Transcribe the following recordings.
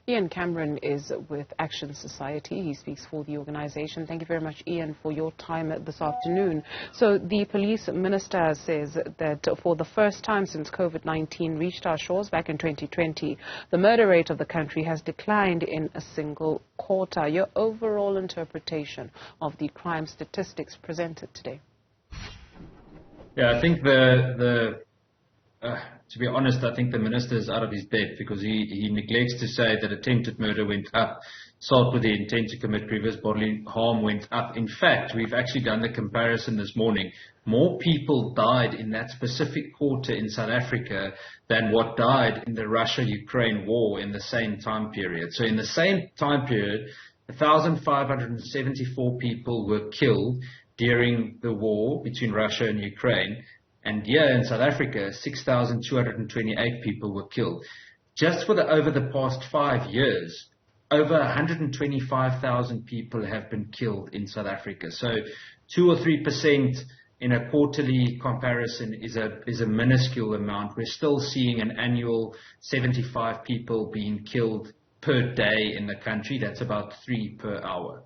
Ian Cameron is with Action Society. He speaks for the organization. Thank you very much, Ian, for your time this afternoon. So the police minister says that for the first time since COVID-19 reached our shores back in 2020, the murder rate of the country has declined in a single quarter. Your overall interpretation of the crime statistics presented today? Yeah, I think to be honest, I think the minister is out of his depth because he neglects to say that attempted murder went up, assault with the intent to commit grievous bodily harm went up. In fact, we've actually done the comparison this morning. More people died in that specific quarter in South Africa than what died in the Russia-Ukraine war in the same time period. So in the same time period, 1,574 people were killed during the war between Russia and Ukraine. And here in South Africa, 6,228 people were killed. Just over the past 5 years, over 125,000 people have been killed in South Africa. So 2 or 3% in a quarterly comparison is a minuscule amount. We're still seeing an annual 75 people being killed per day in the country. That's about 3 per hour.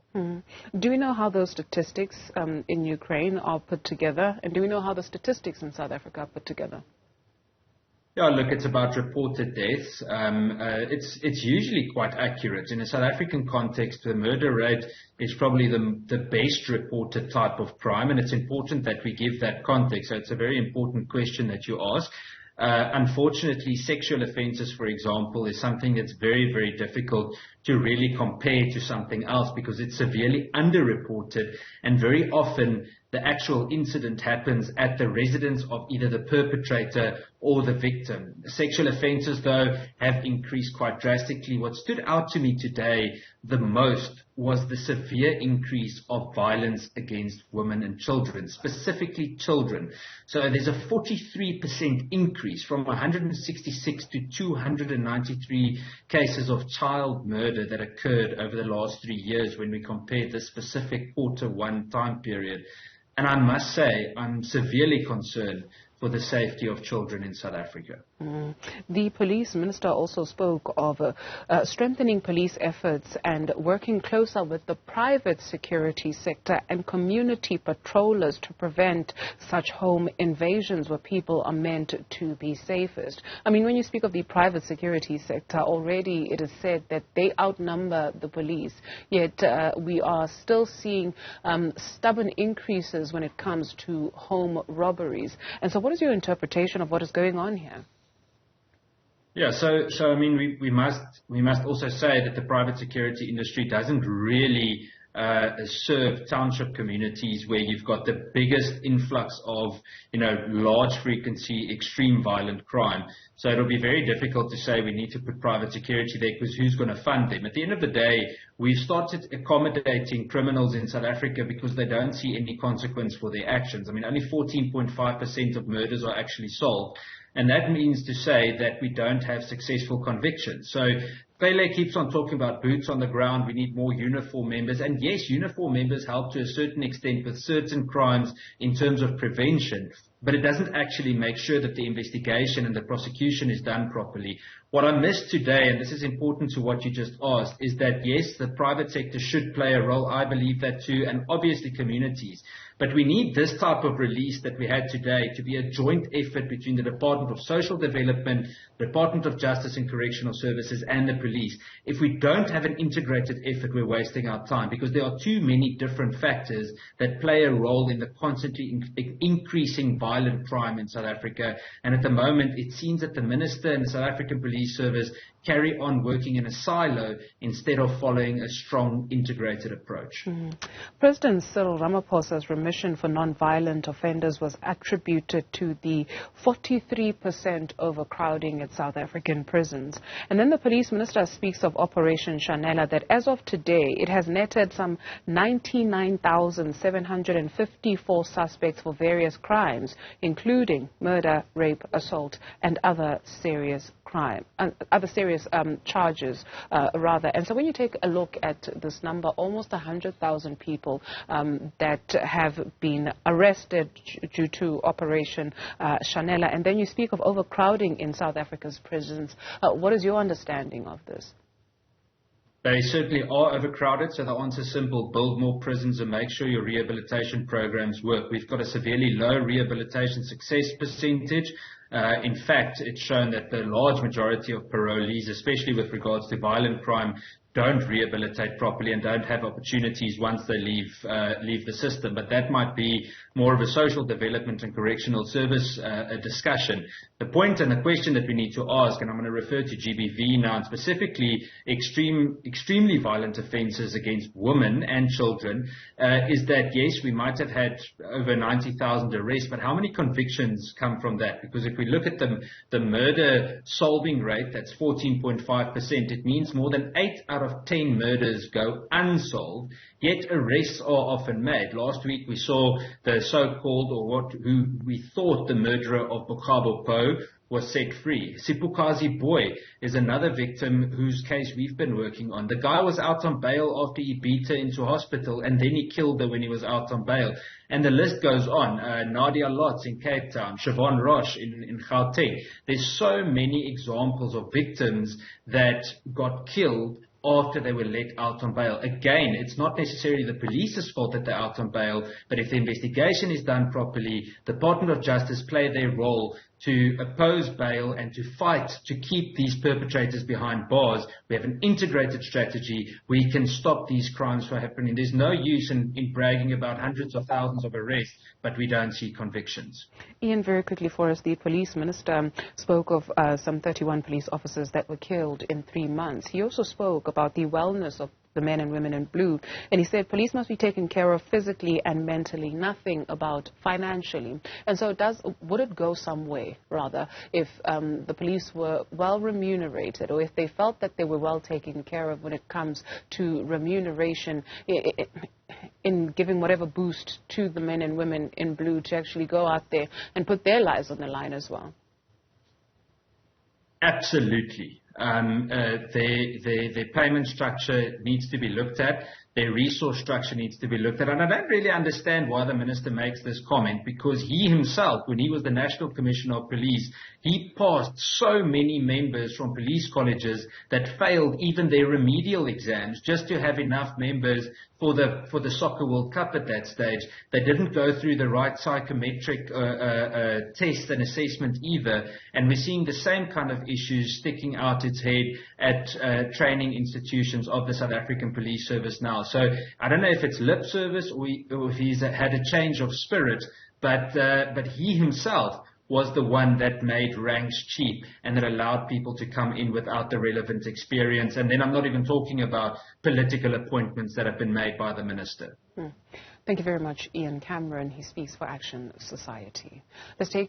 Do we know how those statistics in Ukraine are put together? And do we know how the statistics in South Africa are put together? Yeah, look, it's about reported deaths. It's usually quite accurate. In a South African context, the murder rate is probably the best reported type of crime, and it's important that we give that context. So it's a very important question that you ask. Unfortunately, sexual offences, for example, is something that's very, very difficult to really compare to something else because it's severely underreported, and very often the actual incident happens at the residence of either the perpetrator or the victim. Sexual offences, though, have increased quite drastically. What stood out to me today the most was the severe increase of violence against women and children, specifically children. So there's a 43% increase from 166 to 293 cases of child murder that occurred over the last 3 years when we compared the specific Q1 time period. And I must say, I'm severely concerned for the safety of children in South Africa. The police minister also spoke of strengthening police efforts and working closer with the private security sector and community patrollers to prevent such home invasions where people are meant to be safest. I mean, when you speak of the private security sector, already it is said that they outnumber the police, yet we are still seeing stubborn increases when it comes to home robberies. And so what is your interpretation of what is going on here? Yeah, so I mean, we must also say that the private security industry doesn't really serve township communities where you've got the biggest influx of, large frequency, extreme violent crime. So it'll be very difficult to say we need to put private security there because who's going to fund them? At the end of the day, we've started accommodating criminals in South Africa because they don't see any consequence for their actions. I mean, only 14.5% of murders are actually solved. And that means to say that we don't have successful convictions. So Cele keeps on talking about boots on the ground. We need more uniform members. And yes, uniform members help to a certain extent with certain crimes in terms of prevention, but it doesn't actually make sure that the investigation and the prosecution is done properly. What I missed today, and this is important to what you just asked, is that yes, the private sector should play a role. I believe that too, and obviously communities. But we need this type of release that we had today to be a joint effort between the Department of Social Development, Department of Justice and Correctional Services, and the police. If we don't have an integrated effort, we're wasting our time because there are too many different factors that play a role in the constantly increasing violent crime in South Africa. And at the moment, it seems that the Minister and the South African Police Service carry on working in a silo instead of following a strong integrated approach. President Cyril Ramaphosa's remission for non-violent offenders was attributed to the 43% overcrowding at South African prisons. And then the police minister speaks of Operation Shanela, that as of today, it has netted some 99,754 suspects for various crimes, including murder, rape, assault, and other serious charges, rather. And so when you take a look at this number, almost 100,000 people that have been arrested due to Operation Shanela, and then you speak of overcrowding in South Africa's prisons. What is your understanding of this? They certainly are overcrowded, so the answer is simple: build more prisons and make sure your rehabilitation programs work. We've got a severely low rehabilitation success percentage. In fact, it's shown that the large majority of parolees, especially with regards to violent crime, don't rehabilitate properly and don't have opportunities once they leave the system. But that might be more of a social development and correctional service discussion. The point and the question that we need to ask, and I'm going to refer to GBV now, and specifically extremely violent offences against women and children, is that yes, we might have had over 90,000 arrests, but how many convictions come from that? Because if we look at the murder solving rate, that's 14.5%. It means more than 8 out of 10 murders go unsolved, yet arrests are often made. Last week we saw the so-called, or who we thought the murderer of Bokgabo Po was set free. Sipukazi Boy is another victim whose case we've been working on. The guy was out on bail after he beat her into hospital, and then he killed her when he was out on bail. And the list goes on. Nadia Lotz in Cape Town, Siobhan Roche in Gauteng. There's so many examples of victims that got killed after they were let out on bail. Again, it's not necessarily the police's fault that they're out on bail, but if the investigation is done properly, the Department of Justice play their role to oppose bail and to fight to keep these perpetrators behind bars. We have an integrated strategy. We can stop these crimes from happening. There's no use in bragging about hundreds of thousands of arrests, but we don't see convictions. Ian, very quickly for us, the police minister spoke of some 31 police officers that were killed in 3 months. He also spoke about the wellness of the men and women in blue, and he said police must be taken care of physically and mentally, nothing about financially. And so would it go some way, rather, if the police were well remunerated, or if they felt that they were well taken care of when it comes to remuneration, in giving whatever boost to the men and women in blue to actually go out there and put their lives on the line as well? Absolutely. Their payment structure needs to be looked at. Their resource structure needs to be looked at. And I don't really understand why the minister makes this comment, because he himself, when he was the National Commissioner of Police, he passed so many members from police colleges that failed even their remedial exams just to have enough members for the Soccer World Cup at that stage. They didn't go through the right psychometric test and assessment either. And we're seeing the same kind of issues sticking out its head at training institutions of the South African Police Service now. So I don't know if it's lip service or if he's had a change of spirit, but he himself was the one that made ranks cheap and that allowed people to come in without the relevant experience. And then I'm not even talking about political appointments that have been made by the minister. Thank you very much, Ian Cameron. He speaks for Action Society. Let's take